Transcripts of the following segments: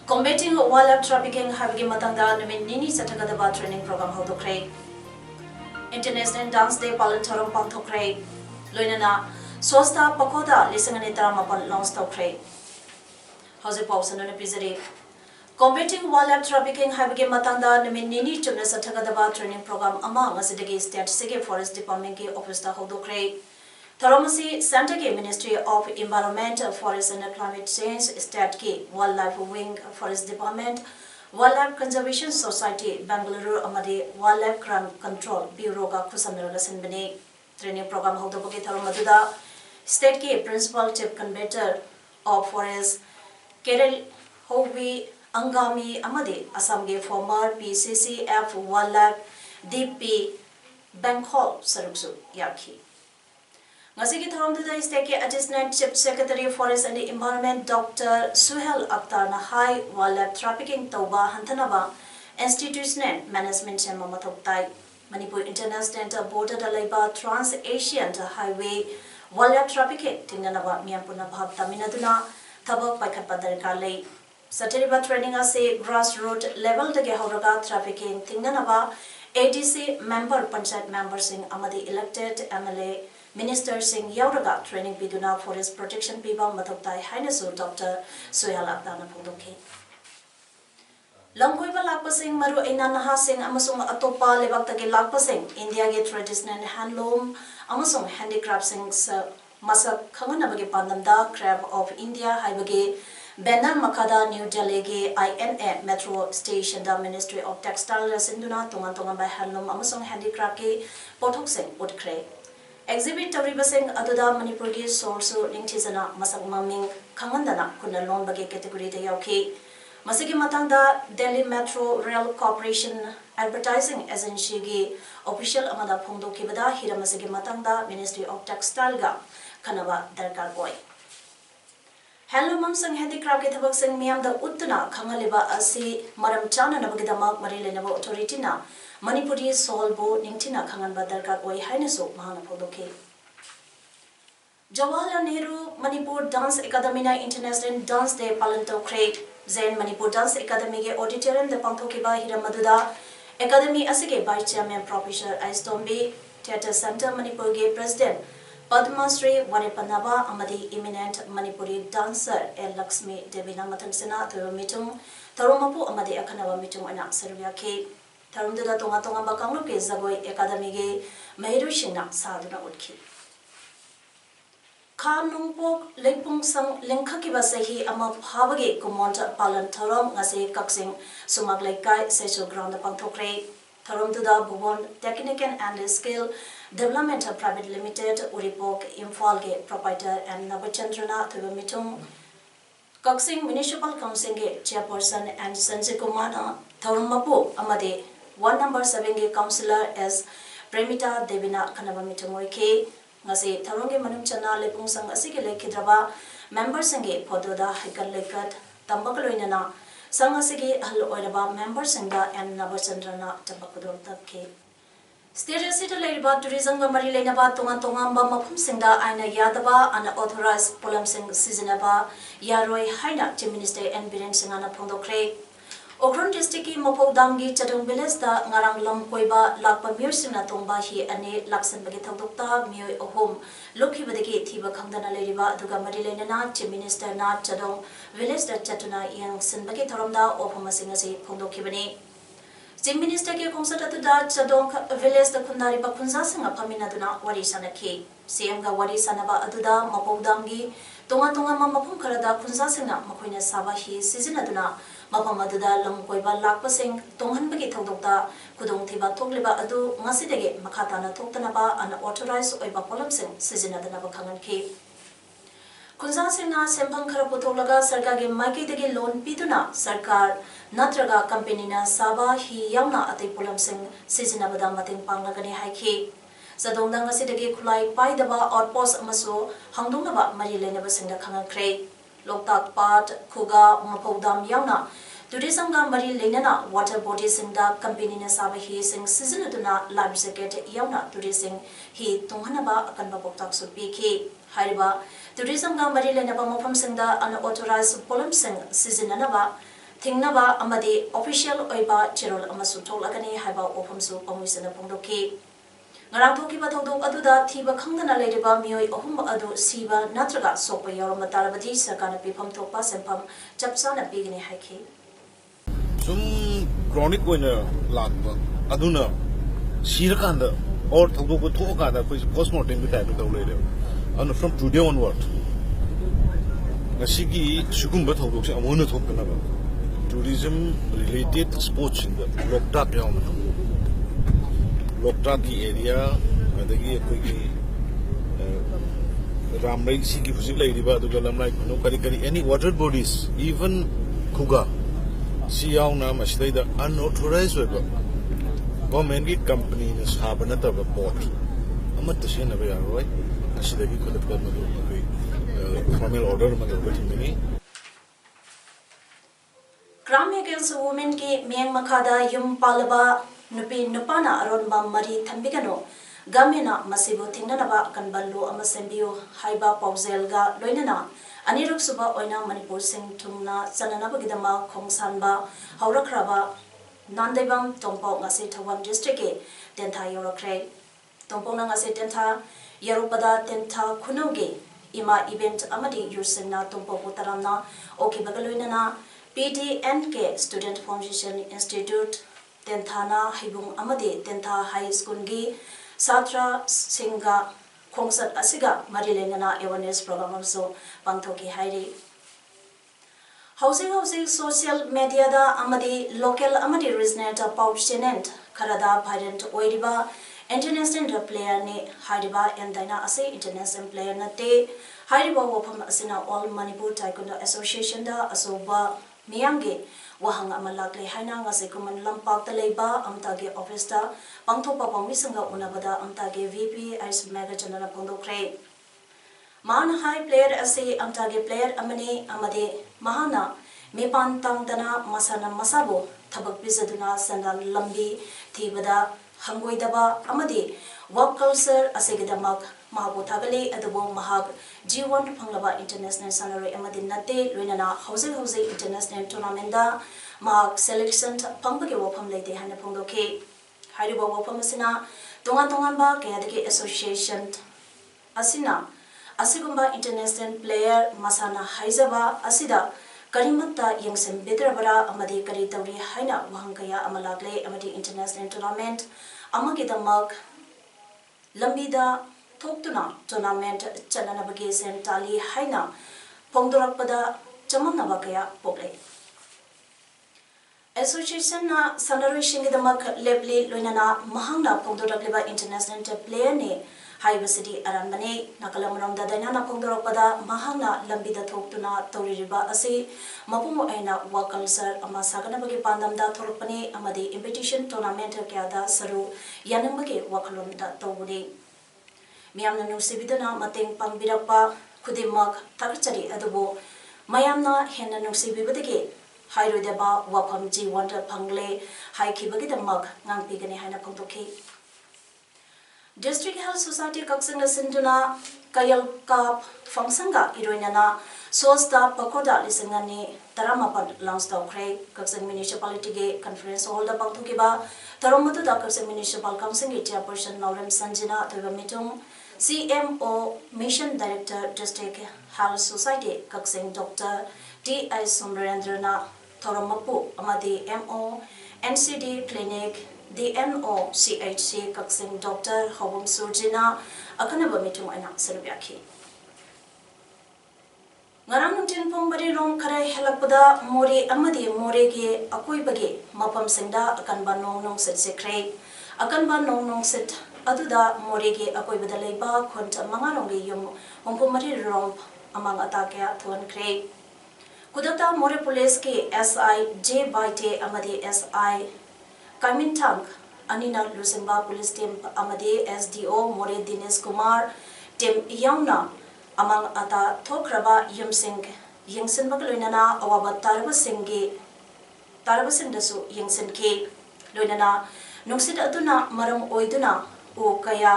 Combating wildlife trafficking habigi matangda numin nini sathagadaba training program hodokre. International Dance Day palan thorom pangthokre. Loinana Sosta Pakoda lisangani taramapal launch tokre. House pausanuna pizari. Combating wildlife trafficking habigi matangda numin nini chumna sathagadaba training program among asidagi state sige forest department ki office ta hodokre. Tharomasi Center ke Ministry of Environment, Forest and Climate Change, State ke Wildlife Wing, Forest Department, Wildlife Conservation Society, Bangalore amadi Wildlife Crime Control Bureau ka khusamnaraga sinbani training program hodopagi tharomaduda State ke Principal Chief Convener of Forest Kerel Hovi Angami amadi Assam ke former PCCF Wildlife DP Bengal Saruksu Yaki. Ngasigi tharomduda State ke Assistant Chief Secretary Forest and Environment Dr. Suhail Akhtar na high wildlife trafficking tauba hantanaba institutional management sema mathoktai Manipur International Border dalaiba Trans Asian Highway wildlife trafficking tinganaba miyampuna bhab taminaduna thabak paikhatpa darkar lei satiriba training ase grassroots level dage horaga trafficking tinganaba ADC member panchayat members sing amadi elected MLA Minister Singh Yauraga training biduna forest protection piba mathoktai hainasu Dr. Suhail Akhtar na phongdokhi. Lamkoiba lakpasing maru aina naha sing amasung atopa lebaktagi lakpasing India ge traditional handloom amasung handicraft sing masak khanganabagi pandamda Crab of India haibagi Banner Makada New Delhi ge INA Metro Station da Ministry of Textile sinduna tungan by handloom amasung handicraft ge pothok sing utkre. Exhibit Taribasing Aduda Manipurgi Sorsu Lingtizana Masak Maming Kangandana Kunalon Bagi category de Yauki Masiki Matanda Delhi Metro Rail Corporation Advertising Agency gi official Amada Pongdo Kibada Hira Masiki Matanda Ministry of Textile ga Kanava Darkar Boy Handloom Sang Handicraft Getabak Sing Miam the Uttuna Kangaliba Asi Maram Chana Nabagidama Marilenabo Authority na Manipuri Solbo Ningtina Kangan Badarkat Oi Hainaso Mahana Podoke. Jawaharlal Nehru Manipur Dance Academy na International Dance Day Palanto Crate Zen Manipur Dance Academy ge auditorium de Pangthokiba Hiramaduda Academy Asige Vice Chairman Professor Aistombi Theatre Center Manipur ge President Padma Shri Wanipanaba Amadi Eminent Manipuri Dancer El Lakshmi Devina Matansena Thoro Mitung Tharomapu Amadi Akanava Mitung Ana Serbia Ke Tharumduda Tonga Bakanglu ke Zagoi Academy ge Mahiru Shingna Saduna Udki. Khan Nungpok Lengpung Sang Lengkaki Basehi Ama Havagi Kumonta Palan Tharom Ngase Kaksing Sumak Laikai Secho Ground Pangthokre Tharumduda Bhuvan Technical and Skill Development Private Limited Uripok Imphal ge Proprietor and Nabachandrana Thumitung Kaksing Municipal Council ge Chairperson and Sanjay Kumana Tharumapu Amade 1 number 7 ge Councillor as Premita Devina Kanava Mitumoi ke Ngase Tharunge Manum Chana Lepung Sang Asige Lekidraba members sange Pododa Hikal Lekat Tambakaloinana Sangasige Hal Oiraba members sanga and Nabachandrana Tabakudor Take State City Laiba Tourism Mari Lenaba Tonga Mapum Sinda Aina Yadaba and authorized Polam Sing Seasonaba Yaroi Haina Chief Minister and Biren Singana Pondokre Okron District Mopo Dangi Chadung Village da Ngarang Lam Koiba Lakpa Mirsina Tomba hi ane Laksan Bagi Tagdokta Mio Ohom Loki Badagi Tiba Kangdana Leriba Duga Mari Lenana Chief Minister Na Chadong Village da Chatuna Yang Sinbagi Taramda Ophamasingasi Pondokibani Chief Minister ke Konsata da Chadong Village da Kundari Bakunza Singa Paminaduna Wari Sanaki CM ga Wari Sanaba Aduda Mopo Dangi Tonga Mamapum Karada Kunza Singa Makoina Sabahi Sizinaduna Mapamadada Lam Koiba Lakpasing Tonghan Bagi Togdokta Kudong Tiba Togliba Adu Masidege Makatana Toktanaba and authorized Oiba Polamsing Sizinadana Bakangan K Kunzangsingna sempang khara putholaga sarkargi maikidagi loan piduna sarkar natraga company na saba hi yauna atei pulamsing sizinabada mating panglagani haiki sadongdang asidagi khulai paidaba outpost amaso hangdongnaba mari lenaba singda khangakre Loktak Pat Khuga Mapodam yauna tourism ga mari lenana water bodies singda company na saba hi sing sizinaduna life jacket yauna tourism hi tunghanaba akanba boktak su piki hariba tourism ga mari lenaba mofam singda unauthorized polam sing sizinanaba thingnaba amadi official oiba cherol amasu tholagani haiba ofam su pamuisana pongdoki ngarang thoki ba thodok aduda thiba khangdana leiriba mioi ohum adu siba natraga sokpa yarom tarabadi sarkana pifam thokpa sempam chapsana pigini haiki sum chronic oina lakba aduna sirakanda or thodok thokada koi postmortem bi type to leire and from today onward ngasigi sugumba thodok se amona thokna ba tourism related sports in the Loktak Loktak area adagi koi ramrai sigi phusik lairiba aduga lamrai no kari any water bodies even Khuga siyauna masdaida unauthorized weba government ki company na sabana taba port amat tashena ba yaroi asidagi khulat ba madu koi formal order madu bathimini Crime against women ki miyang makada yum palaba nupi nupana aron ba mari thambigano gamena masibu thingnanaba kanballo amasembiyo haiba pauzelga loinana aniruk suba oina manipur sing thumna chananabagidama khongsanba haurakraba nandaibam tongpo ngase thawam district ke tentha yorokre tongpo na ngase tentha yarupada tentha khunoge ima event amadi yursenna tongpo putaramna okibagaloinana PDNK Student Foundation Institute Tenthana Hibung Amade Tentha High School gi Satra Singa Khongsat Asiga Marilengana Awareness Program also Pangthoki Hairi Housing social media da Amadi local Amadi Resnet Pouchenent Karada Parent Oiriba International player ne Hariba and Dina Ase international player na te Hariba Wopam Asina All Manipur Taekwondo Association da Asoba Miyamge wahang amalakle haina ngase kuman lampak taleba amtage office ta pangthopa pangmisanga unabada amtage VP Ice Mega Janana pondokre man high player ase amtage player amani amade mahana mepan tangdana masana masabo thabak bizaduna sandal lambi thibada hangoidaba amade work culture asegidamak mahabu thagale adubo mahag G1 Panglaba International Salary Amadin Nate Luinana House International Tournament da mahag selection pangbagi wopam leite hana pongdoke hariba wopam asina tongan ba kayadagi association asina asigumba international player masana haizaba asida karimatta yangsem bedrabara amadi kari tawri haina wahangkaya amalagle amadi international tournament amagi damak lambida Toktuna tournament chananabagi sentali haina pongdorakpada chamanabakaya pogle Association na salary shingidamak lebli loinana mahangna pongdorakliba international player ne haiba city aranbane nakalamarongda dainana pongdorakpada mahangna lambida thoktuna tawririba ase mapumo aina work culture ama saganabagi pandamda thorpane amadi invitation tournament kyada saru yanambagi wakalonda tawuri Miyamna nungsibidana mateng pangbirakpa khudimak thakchari adubo mayamna henna nungsibibadagi hairodeba wapam G1 phangle haikibagidamag ngangpigani haina phangtokhi District Health Society Kaksanga Sinduna Kayal Kap Fangsanga Iroinana Sosta Pakoda Lisangani Taramapan Launch Tawkre Kaksang Municipality ge Conference Hall da pangthokiba Taromatu da Kaksang Municipal Council ge Chairperson Naurem Sanjina Toiba Mitung CMO Mission Director District Health Society Kaksing Dr. D.I. Somrendrana Thoromapu Amadi MO NCD Clinic DNO CHC Kaksing Dr. Hawam Surjina Akanaba Mitung Aina Serbiaki Ngarang nungtin pongbari rong karai helakpada mori amadi more ge akoi bagi mapam singda akan ba nong set sekre akan ba nong set aduda more ge akoi bada leiba khonta mangarong ge yum hompomari rong amang ata kaya thonkhre kudata more police ke SI J Baite amadi SI Kamintang anina lusingba police team amadi SDO more Dinesh Kumar team yauna amang ata thokraba yumsing yingsin bakloinana awaba taraba singdasu yingsin ke loinana nungsit aduna maram oiduna o kaya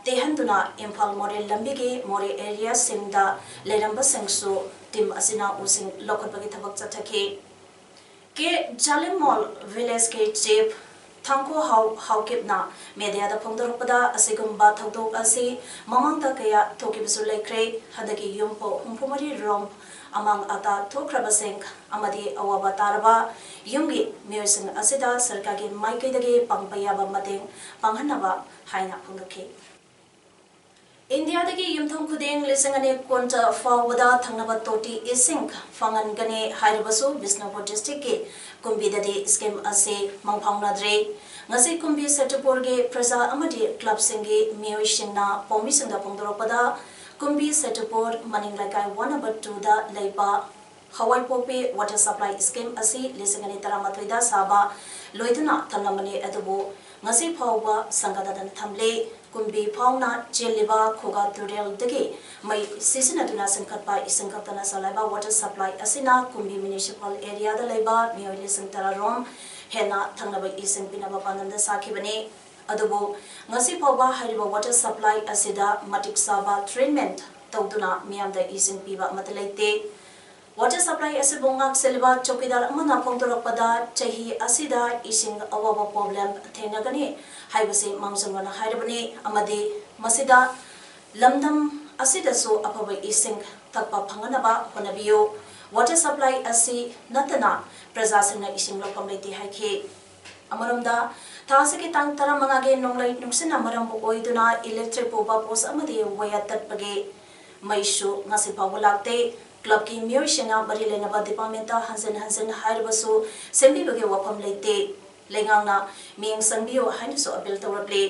tehanduna Imphal more lambige more area singda leramba singsu team asina using lokotbagi thabak chathake ke Jalim Mall village ke chief thangko haukipna media da phongdorpada asigumba thodok asi mamangta kaya thokibsu laikre hadagi yumpo humpumari rom amang ata thokrabasing amadi awaba taraba yumgi music asida sarkagi maikaidagi pangpayaba mateng panghanaba haina phongdokhe India dagi yumthong khudeng lisangane konta fawada thangnaba toti ising fangan gane haibasu Bishnupur district ke kumbidadi scheme ase mangphaungnadre ngasi kumbi Setupur ge praja amadi club singi miyoi singna pomi singda phongdoropada kumbi Setupur maninglaikai 1/2 da leiba Hawaii Pope water supply scheme ase lisangane taramatoi da saba loiduna thanamani adubu ngasi phawba sangadadan thamle kumbi phawna cheliba khoga turel dagi mai season aduna sangkatpa isangkatana salaiba water supply asina kumbi municipal area da leiba miyoi sangtara rom hena thangnaba ising pinaba pananda sakhibane adubu ngasi phawba hariba water supply asida matik saba treatment tawduna miyamda ising piba matalaite water supply asibongak selba chokidar amana phongdorakpada chahi asida ising awaba problem thenagani haibase mamjangwana hairabani amadi masida lamdam asida so apaba ising takpa phanganaba honabiyo water supply asi natana prajasingna ising lokam leiti haikhe amaromda thasiki tang taramangage nonglai nuksina maram oiduna electric poba post amadi waya tatpage maishu ngasi pawulakte club ki miyoshinga bari lenaba department hansen haibasu sembi bage wapam leite lengangna miyang sangbiyo hainiso apel tawrakle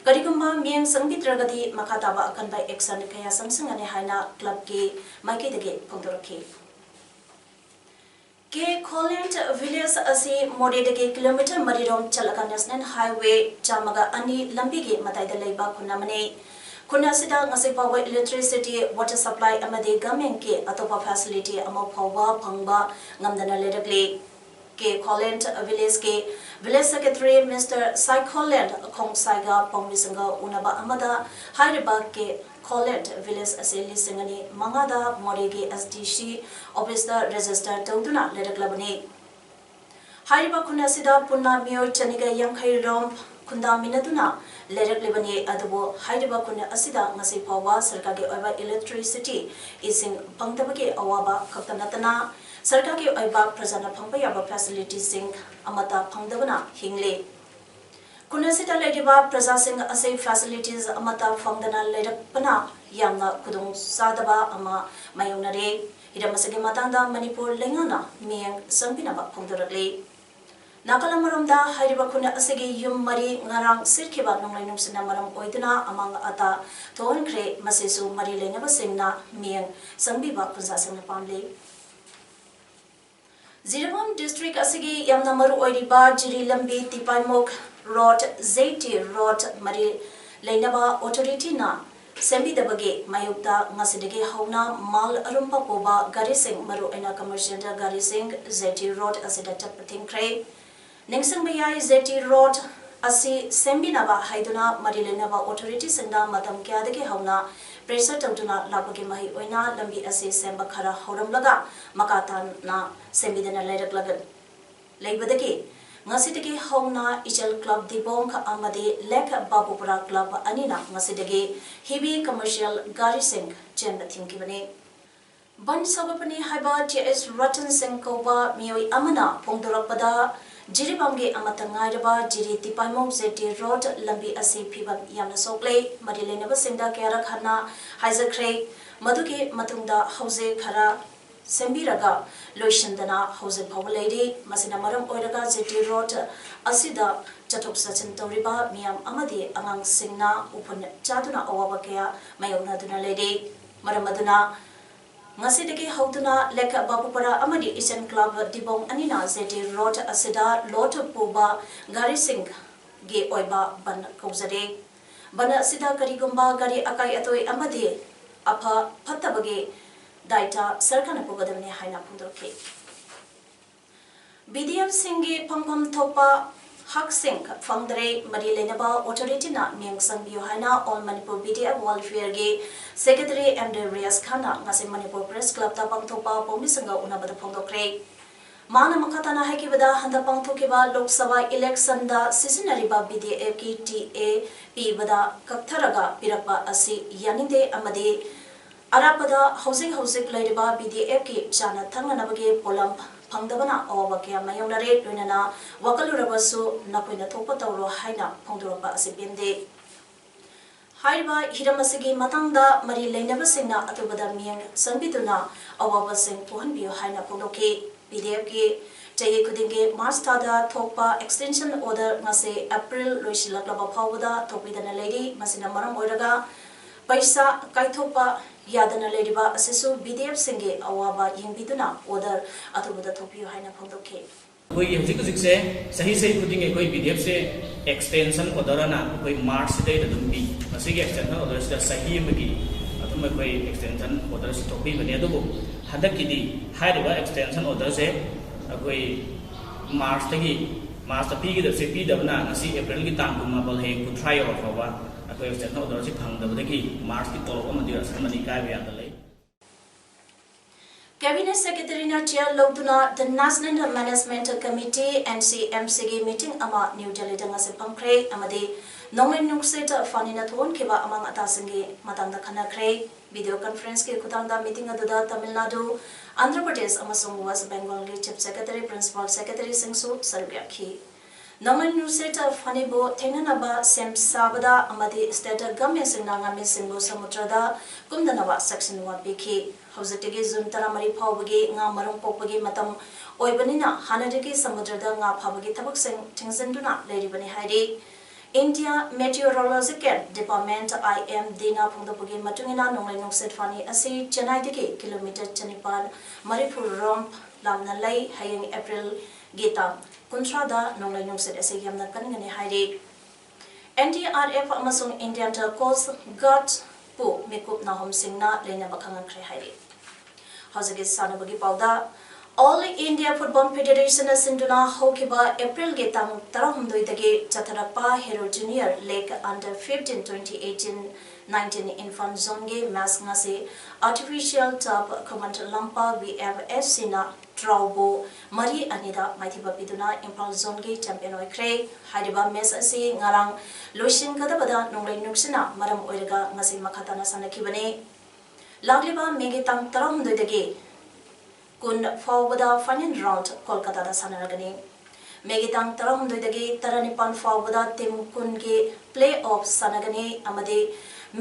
karigumba miyang sangbitragadi makataba akan by action kaya samsangane haina club ki maike dege phongdorakhe ke Kholand village asi modedege kilometer marirom chalaka national highway chamaga ani lambige mataida leiba khunamane Kunasida ngasi power electricity water supply amade government ke atopa facility amo phawa phangba ngamdana lerakle ke Kholand village ke village secretary Mr. Sai Kholand khongsaiga pongmisanga unaba amada hariba ke Kholand village assembly singani mangada morege SDC office da register tawduna leraklabani hariba kunasida punna miyo chaniga yangkhai rom Kunda minaduna lerak libani adubo haidiba kuna asida ngasi phawa sarkage oiba electricity ising pangtabage awaba khaktanatana sarkage oiba prajana phangpayaba facility sing amata phangdabana hingle kuna sida legiba praja sing ase facilities amata phangdana lerakpana yamna kudung sadaba ama mayonare iramasage matanda Manipur lengana miyang sangpinaba phangdorakle Nakalamaromda hariba kuna asigi yum mari ngarang sirkiba nonglai nungsina maram oiduna amang ata thonkre masisu mari lenaba singna miyang sangbiba punsa singna pamle Zirawam district asigi yamna maru oiriba jiri lambi tipaimok road ZT road mari lenaba authority na sembidabage mayukta ngasidege hauna mal arumpa poba gari sing maru ena commercial da gari sing ZT road asida chapathinkre Ningsang Mayai ZT Road asi Sembinaba Haiduna Marilenaba authority senda matam kyadage hauna pressure tawduna labage mahi oina lambi asi semba khara hauramlaga makatan na sembidana leiraklagan leibadage ngasidage hauna Ichal Club Dibong amade Lek Babupura Club anina ngasidage heavy commercial gari sing chemba thinkibane ban sabapani haiba TS Ratan Singh Koba miyoi amana phongdorakpada Jiribamge amatangairaba jiri tipaimong ZT road lambi ase phibam yamna sokle marilenaba singda kyara khana haizakre maduge matungda hauze khara sembiraga loishandana hauze phawleiri masina maram oiraga ZT road asida chathok sachin toriba miyam amadi angang singna upun chaduna awaba kya mayona duna leide Maram aduna ngasidagi hautuna leka babupara amadi Asian Club dibong anina zeti road asida lot puba gari sing ge oiba ban kauzade bana asida karigumba gari akai atoi amadi apha phattabage daita sarkana pugadamne haina phundorke BDF singi pangkom thopa hak sing fangdare mari lenaba authority na meng sangbiyo haina all Manipur BDF welfare ge secretary MD Riaz Khana ngase Manipur Press Club ta pangthopa pomi sanga unabada phongdokre mana makhatana hakibada handa pangthokiba Lok Sabha election da seasonary ba BDF ki TA p bada kaktharaga pirakpa asi yaninde amade arapada housing lairiba BDF ki chana thanganabage polam phangdabana awa kya mayonare loinana wakalurabasu napoina thopa tawro haina phongdoropa ase bende haiba hiramasigi matangda mari leinabasingna atubada miang sanbiduna awabasing pohanbiyo haina phongdoke BDF ki jai kudinge March tada thopa extension order ngase April loisilakaba phawda thopidana leiri masina maram oiraga paisa kaithopa yadana leriba asesu BDF singe awaba yingbiduna order atubada thopiyo haina phongdoke koi hujik hujik se sahi kudinge koi BDF se extension order na koi March day da dumbi asigi extension order se sahi magi atum koi extension order se thopi bane adugo hadakidi haiba extension order se koi March tagi March ta pigi da se pi dabna ngasi April gi tanguma bal he ku try or fawa akoi extension order se phangdabadagi March ki tolo amadi asamani kai ya dalai Cabinet Secretary na chair lobduna the National Management Committee NCMC ge meeting ama New Delhi danga se pangkre amade nonglen nukset fanina thon kiba amang atasinge matangda khana kre video conference ke khutangda meeting aduda Tamil Nadu Andhra Pradesh amasung West Bengal ge Chief Secretary Principal Secretary Singsu Sarbyakhi nonglen nukset fanibo thenanaba sem sabada amade state government singna ngami singbo samudrada kumdanaba section 1 bk Hausatige June taramari phawbagi nga marong pokbagi matam oibanina hanadagi samudrada nga phabagi thabak sing thingzanduna leribani hairi India Meteorological Department IM dina phongdopagi matungina nonglai nokset fani asi Chennai digi kilometer chanipal Maripur rom lamna lai hayeng April gita kuntrada nonglai nokset ase yamna kaningani hairi NDRF amasung Indian Coast Guard pu mekup nahom singna leina bakhanga khre hairi Hozagi sanabagi pauda All India Football Federation sinduna hokiba April ge tam tarahumdoi dagi chatharapa Hero Junior League under 15 2018-19 infant zone ge match ngase artificial turf command lampa VFSC na Traubo Mari Anida Maithiba Biduna Impal Zone ge champion oikre haiba match ase ngarang loising kadabada nonglai nuksina maram oiraga ngasi makhatana sanakibane lagliba mege tam tarahumdoi dagi kun forward final round Kolkata da sanaragani megitang tarahumdoi dagi taranipan forward team kun ge playoff sanagani amade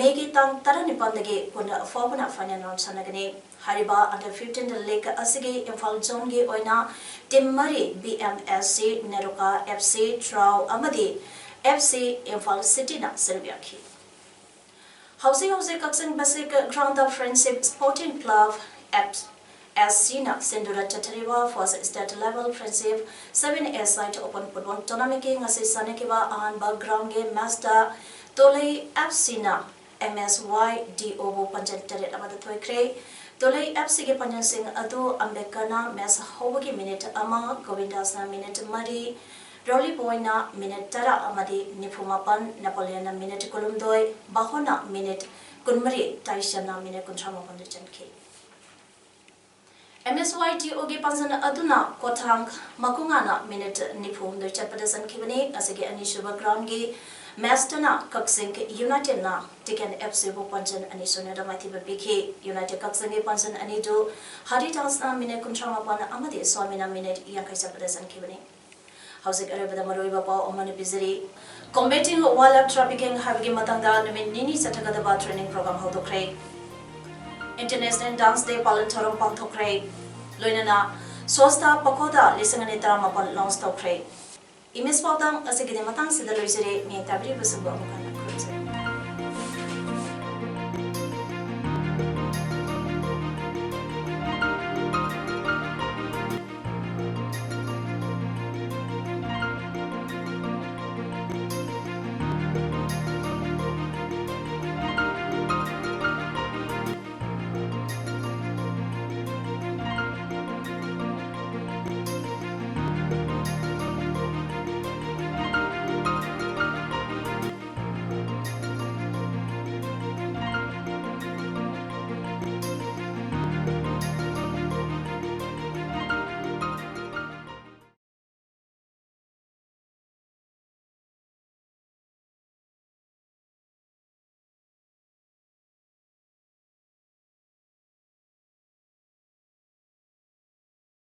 megitang taranipan dagi kun forward final round sanagani hariba under 15 league asigi Imphal zone ge oina team mari BMSC Neroka FC Trau amade FC Imphal City na Serbiaki Housing Kaksing Basic Ground of Friendship Sporting Club apps as Sina Sindura Chatariwa for state level friendship 7 site open football tournament as Sanakiba and background game master Tolei Sina MSY DO Panjantare Amada Toikre Tolei Sige Panjan Singh Adu Ambekana Mess Hobaki minute Ama Govindasna minute Mari Rolly Boyna minute Tara Amadi Nipumapan Napoleon minute Kolumdoi Bahona minute Kunmari Taishana minute Kuntrama Pandichanki MSYTO ge pansan aduna kothang makungana minute nipum do chapadasan kibani asage anishuba ground ge mastana kaksing united na tiken FC bo pansan anisona da mathiba bk united kaksing ge pansan anido haritas na minute kuntrama pan amade swamina minute yankai chapadasan kibani housing arabada maroiba pa omani bizari combating wildlife trafficking habigi matangda numin nini satagada training program hodokre International Dance Day Palan Thorom Pangthokre Loinana Sosta Pakoda Lisangani Taramapan Launch Tokre Imis Pautang Asigidi Matang Sida Loisere Mi Tabri Busubu